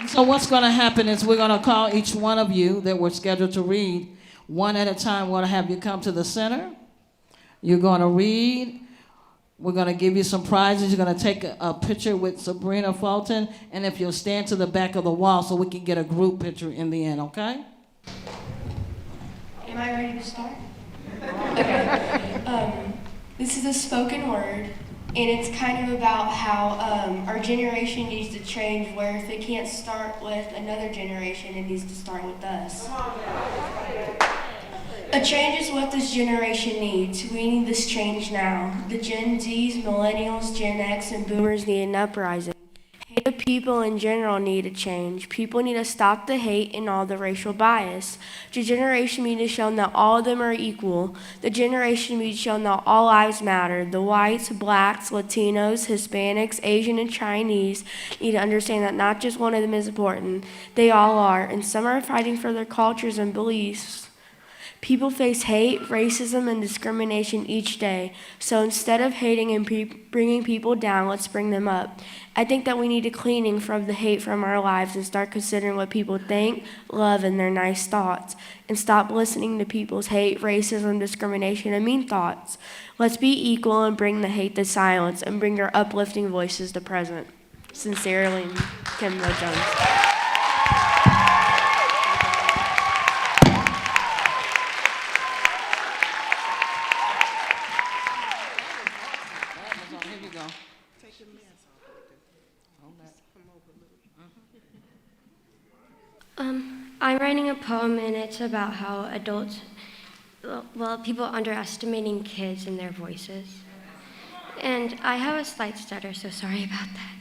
So what's going to happen is we're going to call each one of you that we're scheduled to read one at a time. We're going to have you come to the center. You're going to read. We're going to give you some prizes. You're going to take a picture with Sabrina Fulton, and if you'll stand to the back of the wall so we can get a group picture in the end, okay? Am I ready to start? Okay. This is a spoken word, and it's kind of about how our generation needs to change, where if it can't start with another generation, it needs to start with us. A change is what this generation needs. We need this change now. The Gen Zs, Millennials, Gen X, and Boomers need an uprising. The people in general need a change. People need to stop the hate and all the racial bias. The generation need to show that all of them are equal. The generation need to show that all lives matter. The whites, blacks, Latinos, Hispanics, Asian, and Chinese need to understand that not just one of them is important. They all are, and some are fighting for their cultures and beliefs. People face hate, racism, and discrimination each day. So instead of hating and bringing people down, let's bring them up. I think that we need a cleaning from the hate from our lives and start considering what people think, love, and their nice thoughts. And stop listening to people's hate, racism, discrimination, and mean thoughts. Let's be equal and bring the hate to silence and bring your uplifting voices to present. Sincerely, Kim Jones. I'm writing a poem, and it's about how adults, people underestimating kids and their voices. And I have a slight stutter, so sorry about that.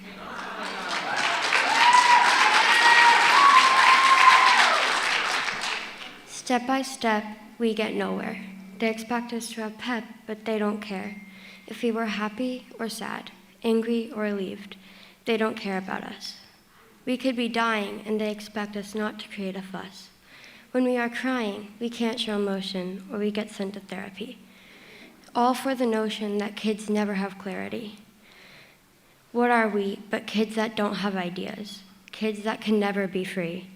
Step by step, we get nowhere. They expect us to have pep, but they don't care. If we were happy or sad, angry or relieved, they don't care about us. We could be dying, and they expect us not to create a fuss. When we are crying, we can't show emotion, or we get sent to therapy. All for the notion that kids never have clarity. What are we but kids that don't have ideas, kids that can never be free?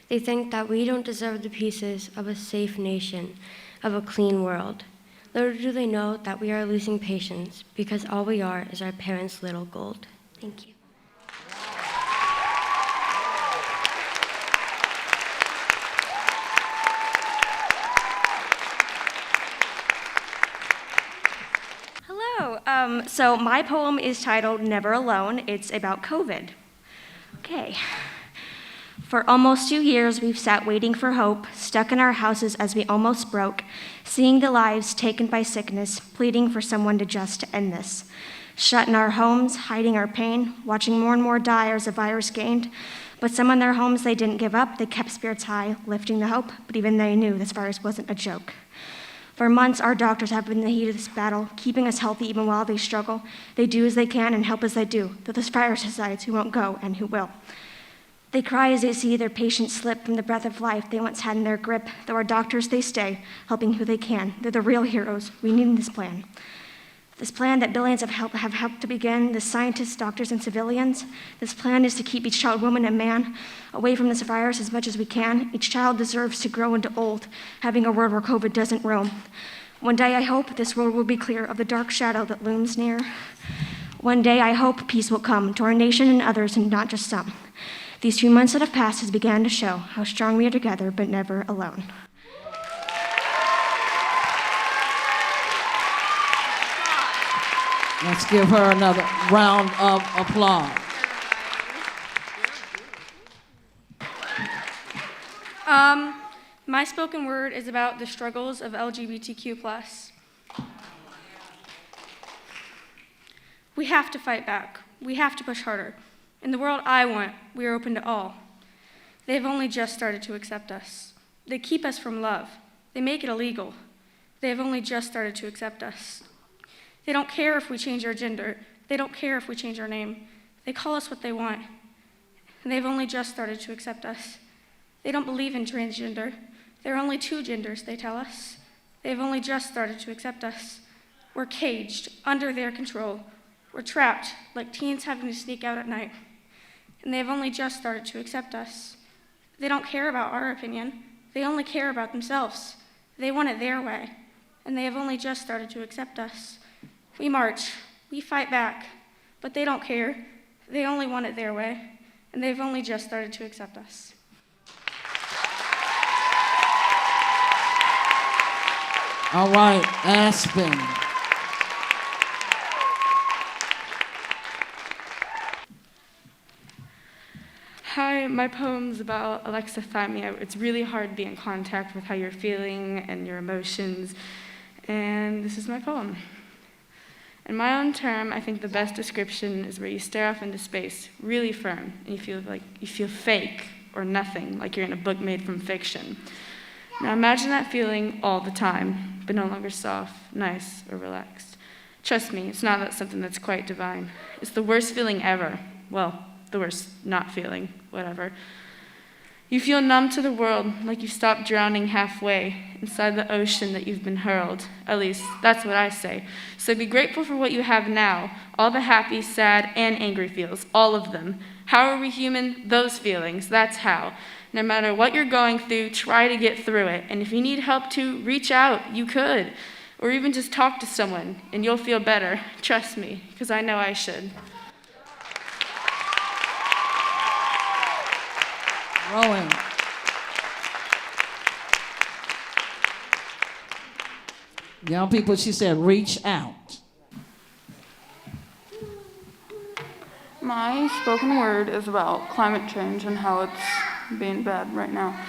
They think that we don't deserve the pieces of a safe nation, of a clean world. Little do they know that we are losing patience because all we are is our parents' little gold. Thank you. So my poem is titled Never Alone. It's about COVID. Okay. For almost 2 years, we've sat waiting for hope, stuck in our houses as we almost broke, seeing the lives taken by sickness, pleading for someone to just end this. Shut in our homes, hiding our pain, watching more and more die as the virus gained. But some in their homes, they didn't give up. They kept spirits high, lifting the hope, but even they knew this virus wasn't a joke. For months, our doctors have been in the heat of this battle, keeping us healthy even while they struggle. They do as they can and help as they do, though this virus decides who won't go and who will. They cry as they see their patients slip from the breath of life they once had in their grip, though our doctors, they stay, helping who they can. They're the real heroes. We need this plan. This plan that billions have helped to begin, the scientists, doctors, and civilians. This plan is to keep each child, woman, and man away from this virus as much as we can. Each child deserves to grow into old, having a world where COVID doesn't roam. One day I hope this world will be clear of the dark shadow that looms near. One day I hope peace will come to our nation and others, and not just some. These few months that have passed has begun to show how strong we are together, but never alone. Let's give her another round of applause. My spoken word is about the struggles of LGBTQ+. We have to fight back. We have to push harder. In the world I want, we are open to all. They've only just started to accept us. They keep us from love. They make it illegal. They have only just started to accept us. They don't care if we change our gender. They don't care if we change our name. They call us what they want. And they've only just started to accept us. They don't believe in transgender. There are only 2 genders, they tell us. They've only just started to accept us. We're caged, under their control. We're trapped, like teens having to sneak out at night. and they have only just started to accept us. They don't care about our opinion. They only care about themselves. They want it their way, and they have only just started to accept us. We march, we fight back, but they don't care. They only want it their way, and they've only just started to accept us. All right, Aspyn. Hi, my poem's about alexithymia. It's really hard to be in contact with how you're feeling and your emotions, and this is my poem. In my own term, I think the best description is where you stare off into space, really firm, and you feel fake or nothing, like you're in a book made from fiction. Now imagine that feeling all the time, but no longer soft, nice, or relaxed. Trust me, it's not something that's quite divine. It's the worst feeling ever. Well, the worst not feeling, whatever. You feel numb to the world, like you stopped drowning halfway inside the ocean that you've been hurled. At least, that's what I say. So be grateful for what you have now, all the happy, sad, and angry feels, all of them. How are we human? Those feelings, that's how. No matter what you're going through, try to get through it. And if you need help to reach out, you could. Or even just talk to someone, and you'll feel better. Trust me, because I know I should. Rohan. Young people, she said, reach out. My spoken word is about climate change and how it's being bad right now.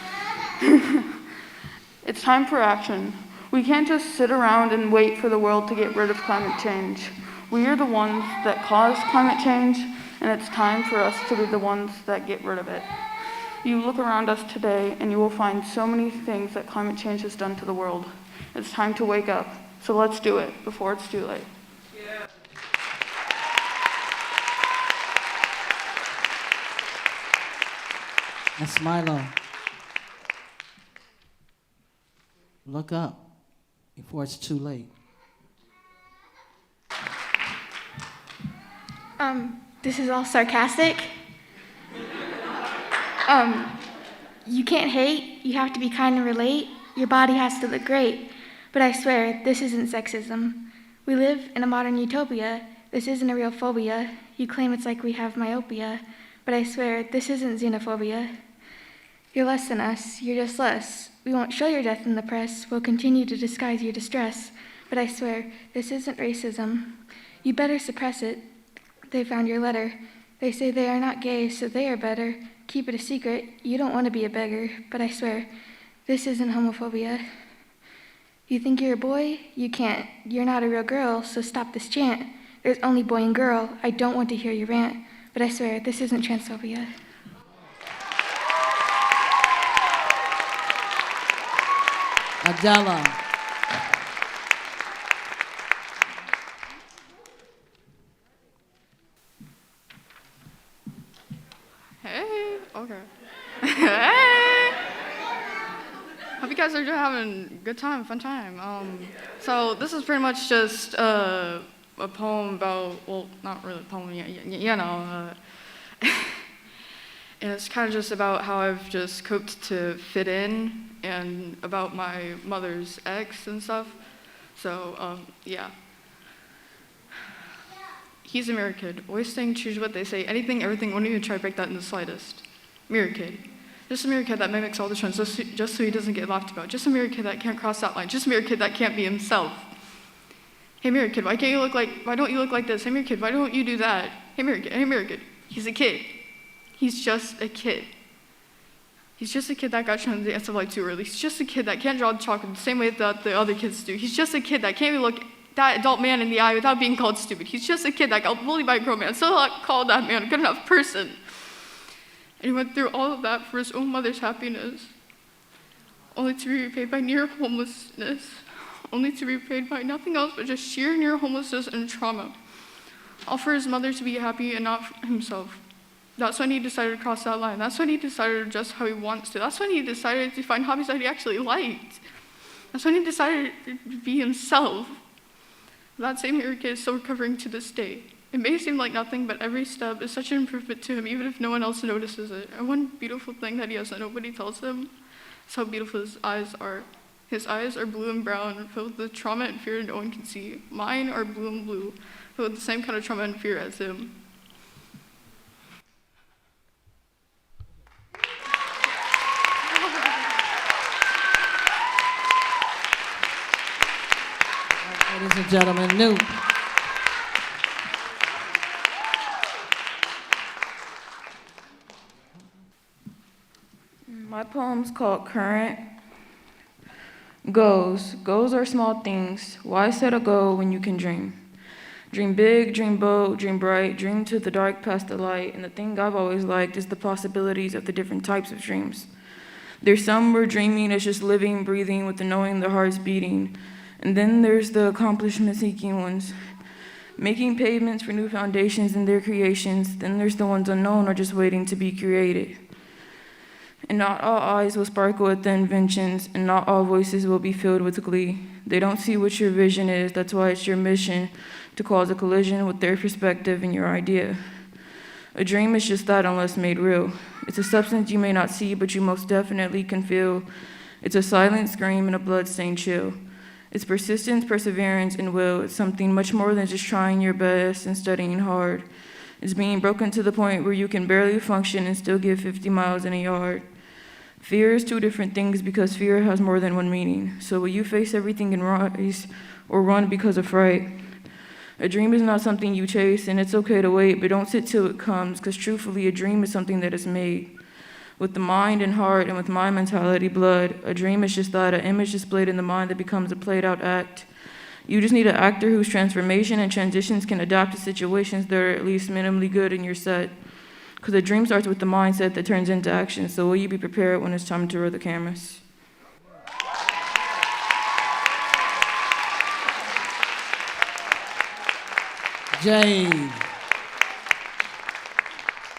It's time for action. We can't just sit around and wait for the world to get rid of climate change. We are the ones that cause climate change, and it's time for us to be the ones that get rid of it. You look around us today, and you will find so many things that climate change has done to the world. It's time to wake up, so let's do it before it's too late. Yeah. That's Milo. Look up before it's too late. This is all sarcastic. You can't hate, you have to be kind and relate. Your body has to look great. But I swear, this isn't sexism. We live in a modern utopia. This isn't a real phobia. You claim it's like we have myopia. But I swear, this isn't xenophobia. You're less than us, you're just less. We won't show your death in the press. We'll continue to disguise your distress. But I swear, this isn't racism. You better suppress it. They found your letter. They say they are not gay, so they are better. Keep it a secret. You don't want to be a beggar. But I swear, this isn't homophobia. You think you're a boy? You can't. You're not a real girl, so stop this chant. There's only boy and girl. I don't want to hear your rant. But I swear, this isn't transphobia. Adela. Hey, okay. Hey! Hope you guys are having a good time, fun time. So this is pretty much just a poem about, well, not really a poem, you know. And it's kind of just about how I've just coped to fit in and about my mother's ex and stuff. So, yeah. He's a mirror kid, always saying true to what they say, anything, everything, won't even try to break that in the slightest. Mirror kid. Just a mirror kid that mimics all the trends just so he doesn't get laughed about. Just a mirror kid that can't cross that line. Just a mirror kid that can't be himself. Hey mirror kid, why don't you look like this? Hey mirror kid, why don't you do that? Hey mirror kid. He's a kid. He's just a kid. He's just a kid that got shown the answer light too early. He's just a kid that can't draw the chocolate the same way that the other kids do. He's just a kid that can't even look that adult man in the eye without being called stupid. He's just a kid that got bullied by a grown man, still not called that man a good enough person. And he went through all of that for his own mother's happiness, only to be repaid by near homelessness, only to be repaid by nothing else but just sheer near homelessness and trauma, all for his mother to be happy and not for himself. That's when he decided to cross that line. That's when he decided just how he wants to. That's when he decided to find hobbies that he actually liked. That's when he decided to be himself. That same mirror kid is still recovering to this day. It may seem like nothing, but every step is such an improvement to him, even if no one else notices it. And one beautiful thing that he has that nobody tells him is how beautiful his eyes are. His eyes are blue and brown, filled with trauma and fear no one can see. Mine are blue and blue, filled with the same kind of trauma and fear as him. Ladies and gentlemen, Noop. My poem's called Current. Goals. Goals are small things. Why set a goal when you can dream? Dream big, dream bold, dream bright, dream to the dark past the light. And the thing I've always liked is the possibilities of the different types of dreams. There's some where dreaming is just living, breathing with the knowing the heart's beating. And then there's the accomplishment-seeking ones, making pavements for new foundations in their creations. Then there's the ones unknown or just waiting to be created. And not all eyes will sparkle at the inventions, and not all voices will be filled with glee. They don't see what your vision is, that's why it's your mission to cause a collision with their perspective and your idea. A dream is just that unless made real. It's a substance you may not see, but you most definitely can feel. It's a silent scream and a blood-stained chill. It's persistence, perseverance, and will. It's something much more than just trying your best and studying hard. It's being broken to the point where you can barely function and still get 50 miles in a yard. Fear is two different things because fear has more than one meaning. So will you face everything and rise or run because of fright? A dream is not something you chase, and it's okay to wait, but don't sit till it comes, because truthfully, a dream is something that is made. With the mind and heart and with my mentality, blood, a dream is just that, an image displayed in the mind that becomes a played out act. You just need an actor whose transformation and transitions can adapt to situations that are at least minimally good in your set. Because a dream starts with the mindset that turns into action, so will you be prepared when it's time to roll the cameras? Jaide.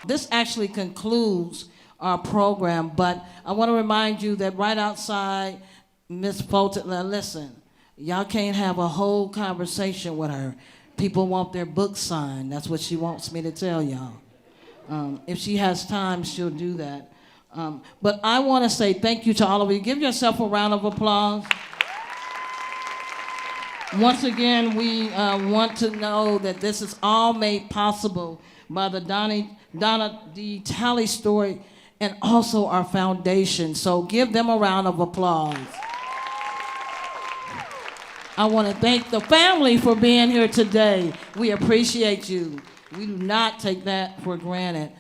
This actually concludes our program, but I want to remind you that right outside Miss Poet, now listen, y'all can't have a whole conversation with her. People want their book signed. That's what she wants me to tell y'all. If she has time, she'll do that. But I want to say thank you to all of you. Give yourself a round of applause. Once again, we want to know that this is all made possible by the Donna D Talley story and also our foundation. So give them a round of applause. I want to thank the family for being here today. We appreciate you. We do not take that for granted.